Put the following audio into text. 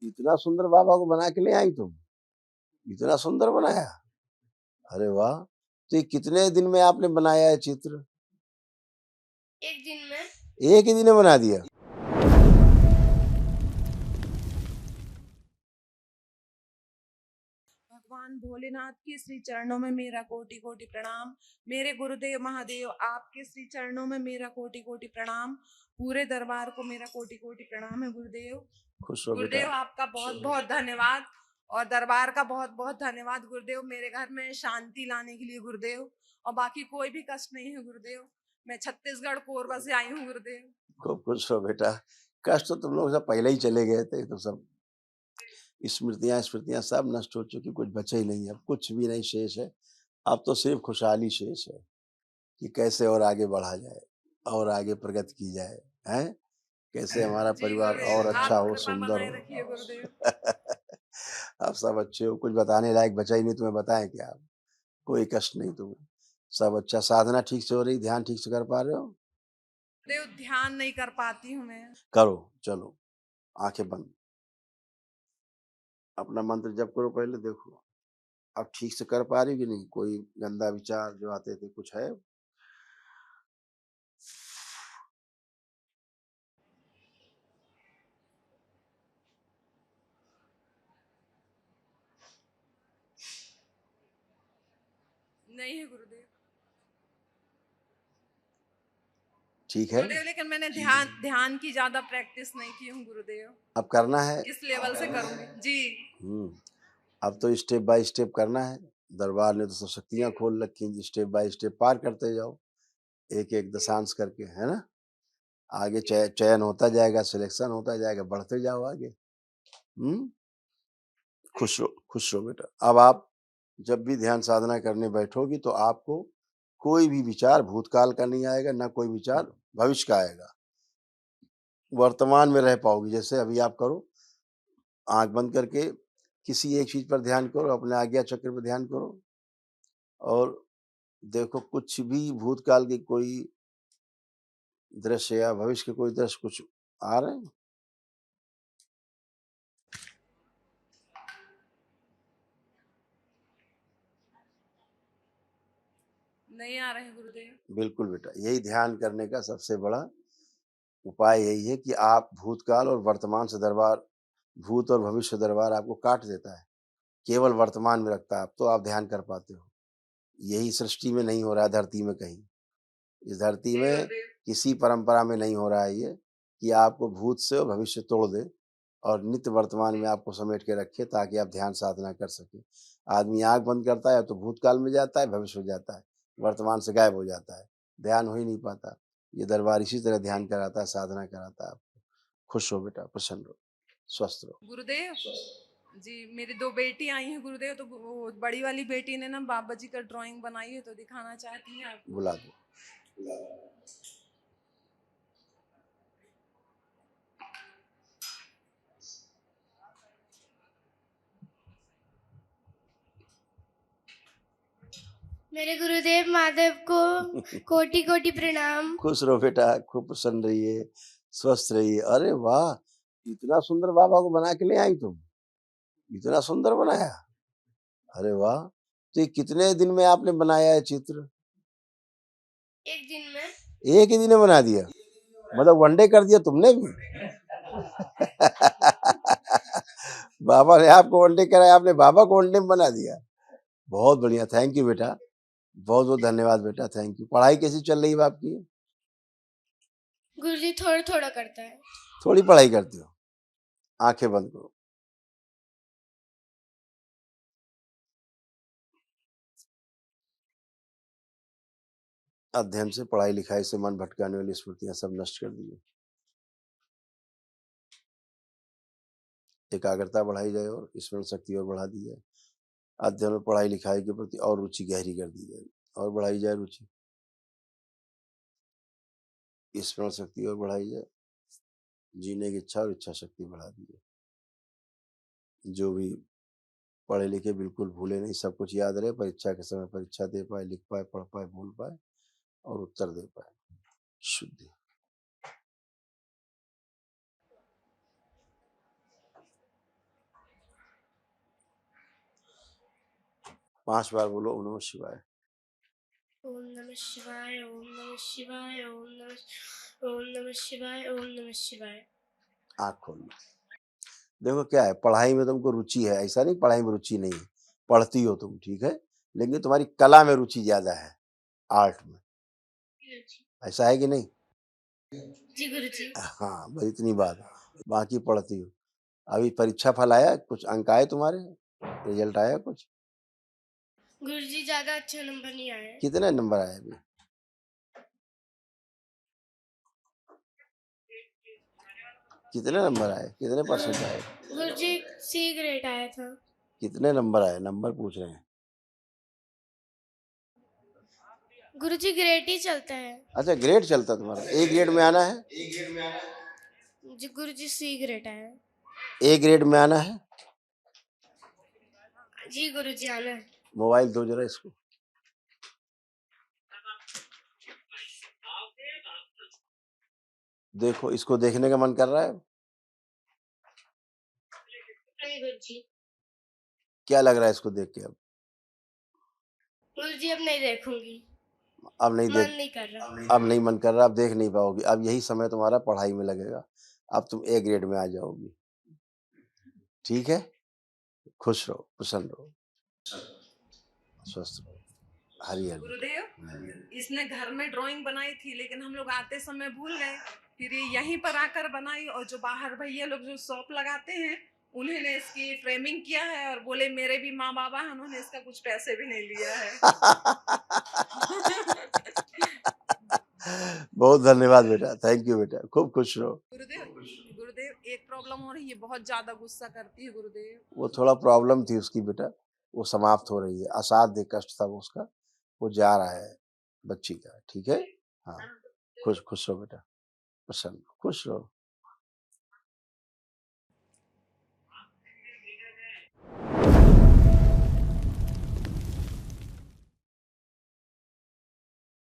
इतना सुंदर बाबा को बना के ले आई तुम? इतना सुंदर बनाया? अरे वाह! तो ये कितने दिन में आपने बनाया है चित्र? एक दिन में। एक ही दिन में बना दिया? भगवान भोलेनाथ के श्री चरणों में मेरा कोटि कोटि प्रणाम। मेरे गुरुदेव महादेव आपके श्री चरणों में मेरा कोटि कोटि प्रणाम। पूरे दरबार को मेरा कोटि कोटि प्रणाम है गुरुदेव। खुश रहो गुरुदेव बेटा। आपका बहुत बहुत धन्यवाद और दरबार का बहुत बहुत धन्यवाद गुरुदेव। मेरे घर में शांति लाने के लिए गुरुदेव, और बाकी कोई भी कष्ट नहीं है गुरुदेव। मैं छत्तीसगढ़ कोरबा से आई हूँ गुरुदेव। खूब खुश रहो बेटा। कष्ट तो तुम लोग सब पहले ही चले गए थे, तो सब स्मृतियां स्मृतियां सब नष्ट हो चुकी, कुछ बचे ही नहीं, अब कुछ भी नहीं शेष है। अब तो सिर्फ खुशहाली शेष है कि कैसे और आगे बढ़ा जाए और आगे प्रगति की जाए, हैं? कैसे हमारा जी परिवार गुरुदेव, और अच्छा आप हो, कृपा सुंदर बनाए रखिए हो। गुरुदेव। आप सब अच्छे हो, कुछ बताने लायक बचा ही नहीं, तुम्हें बताएं क्या? आप कोई कष्ट नहीं तुम्हें, सब अच्छा। साधना ठीक से हो रही, ध्यान ठीक से कर पा रहे हो? देव ध्यान नहीं कर पाती हूँ मैं। करो, चलो आंखें बंद, अपना मंत्र जप करो। पहले देखो अब ठीक से कर पा रही कि नहीं, कोई गंदा विचार जो आते थे कुछ है? नहीं है गुरुदेव। ठीक है, गुरुदेव लेकिन मैंने ध्यान की ज्यादा प्रैक्टिस नहीं की हूँ गुरुदेव। अब करना है। इस लेवल से करूंगी जी। अब तो स्टेप बाय स्टेप करना है। दरबार ने तो सब शक्तियां खोल रखी हैं, स्टेप बाय स्टेप पार करते जाओ, एक एक दशांश करके, है ना? आगे चयन होता जाएगा, सिलेक्शन होता जाएगा, बढ़ते जाओ आगे। खुश रहो बेटा। अब आप जब भी ध्यान साधना करने बैठोगी तो आपको कोई भी विचार भूतकाल का नहीं आएगा, ना कोई विचार भविष्य का आएगा। वर्तमान में रह पाओगी। जैसे अभी आप करो, आंख बंद करके किसी एक चीज पर ध्यान करो, अपने आज्ञा चक्र पर ध्यान करो और देखो कुछ भी भूतकाल की कोई दृश्य या भविष्य के कोई दृश्य कुछ आ रहे हैं? नहीं आ रहे हैं गुरुदेव। बिल्कुल बेटा, यही ध्यान करने का सबसे बड़ा उपाय यही है कि आप भूतकाल और वर्तमान से दरबार, भूत और भविष्य दरबार आपको काट देता है, केवल वर्तमान में रखता है। आप तो आप ध्यान कर पाते हो। यही सृष्टि में नहीं हो रहा है, धरती में कहीं, इस धरती में किसी परंपरा में नहीं हो रहा है ये कि आपको भूत से और भविष्य तोड़ दे और नित्य वर्तमान में आपको समेट के रखे ताकि आप ध्यान साधना कर सके। आदमी आंख बंद करता है तो भूतकाल में जाता है, भविष्य में जाता है, वर्तमान से गायब हो जाता है, ध्यान हो ही नहीं पाता। ये दरबार इसी तरह ध्यान कराता है, साधना कराता है आपको। खुश हो बेटा, प्रसन्न रहो, स्वस्थ रहो। गुरुदेव जी, मेरी दो बेटी आई हैं गुरुदेव, तो वो बड़ी वाली बेटी ने ना बाबा जी का ड्राइंग बनाई है तो दिखाना चाहती है आपको। बुला दो। मेरे गुरुदेव महादेव को कोटि कोटि प्रणाम। खुश रहो बेटा, खूब प्रसन्न रहिए, स्वस्थ रहिए। अरे वाह, इतना सुंदर बाबा को बना के ले आई तुम? इतना सुंदर बनाया? अरे वाह! तो ये कितने दिन में आपने बनाया है चित्र? एक दिन में। एक ही दिन में बना दिया? मतलब वनडे कर दिया तुमने भी? बाबा ने आपको वनडे कराया, आपने बाबा को वनडे में बना दिया। बहुत बढ़िया, थैंक यू बेटा, बहुत बहुत धन्यवाद बेटा, थैंक यू। पढ़ाई कैसी चल रही है आपकी? गुरुजी थोड़ा थोड़ा करता है। थोड़ी पढ़ाई करते हो? आंखें बंद करो। अध्ययन से, पढ़ाई लिखाई से मन भटकाने वाली स्मृतियां सब नष्ट कर दीजिए। एकाग्रता बढ़ाई जाए और स्मरण शक्ति और बढ़ा दी जाए। अध्ययन और पढ़ाई लिखाई के प्रति और रुचि गहरी कर दी जाए और बढ़ाई जाए रुचि, स्मरण शक्ति और बढ़ाई जाए, जीने की इच्छा और इच्छा शक्ति बढ़ा दी जाए। जो भी पढ़े लिखे बिल्कुल भूले नहीं, सब कुछ याद रहे, परीक्षा के समय परीक्षा दे पाए, लिख पाए, पढ़ पाए, भूल पाए और उत्तर दे पाए। शुद्धि। 5 बार बोलो ओम नमः शिवाय। ओम नमः शिवाय, ओम नमः शिवाय, ओम नमः शिवाय, ओम नमः शिवाय। आँख खोल लो। देखो क्या है, पढ़ाई में तुमको रुचि है, ऐसा नहीं पढ़ाई में रुचि नहीं है, पढ़ती हो तुम, ठीक है, लेकिन तुम्हारी कला में रुचि ज्यादा है, आर्ट में, ऐसा है कि नहीं? जी गुरुजी। हाँ, बस इतनी बात, बाकी पढ़ती हो। अभी परीक्षा फल आया, कुछ अंक आए तुम्हारे, रिजल्ट आया कुछ? गुरुजी ज्यादा अच्छा नंबर नहीं आया। कितने नंबर आए अभी? कितने नंबर आए, कितने परसेंट आए? गुरुजी सी ग्रेड आया था। कितने नंबर आए, नंबर पूछ रहे हैं। गुरुजी ग्रेड ही चलता है। अच्छा, ग्रेड चलता तुम्हारा, ए ग्रेड में आना है? जी गुरुजी सी ग्रेड आया। ए ग्रेड में आना है? जी गुरुजी आना है। मोबाइल दो जरा इसको। देखो, इसको देखने का मन कर रहा है? नहीं गुरुजी। क्या लग रहा है इसको देख के? अब गुरुजी अब नहीं देखूंगी, अब नहीं मन देख, नहीं कर रहा। अब नहीं मन कर रहा, अब देख नहीं पाओगी, अब यही समय तुम्हारा पढ़ाई में लगेगा, अब तुम ए ग्रेड में आ जाओगी, ठीक है? खुश रहो, प्रसन्न रहो, स्वस्थ रहो। हरि हरि। गुरुदेव, इसने घर में ड्राइंग बनाई थी, लेकिन हम लोग आते समय भूल गए, फिर ये यहीं पर आकर बनाई, और जो बाहर भैया लोग जो शॉप लगाते हैं उन्होंने इसकी फ्रेमिंग किया है, और बोले मेरे भी माँ बाबा हैं, उन्होंने इसका कुछ पैसे भी नहीं लिया है। बहुत धन्यवाद बेटा, थैंक यू बेटा, खूब खुश रहो। गुरुदेव, गुरुदेव एक प्रॉब्लम हो रही है, बहुत ज्यादा गुस्सा करती है गुरुदेव। वो थोड़ा प्रॉब्लम थी उसकी बेटा, वो समाप्त हो रही है, असाध्य कष्ट था वो उसका, वो जा रहा है बच्ची का, ठीक है? हाँ, खुश खुश रहो बेटा, प्रसन्न, खुश रहो।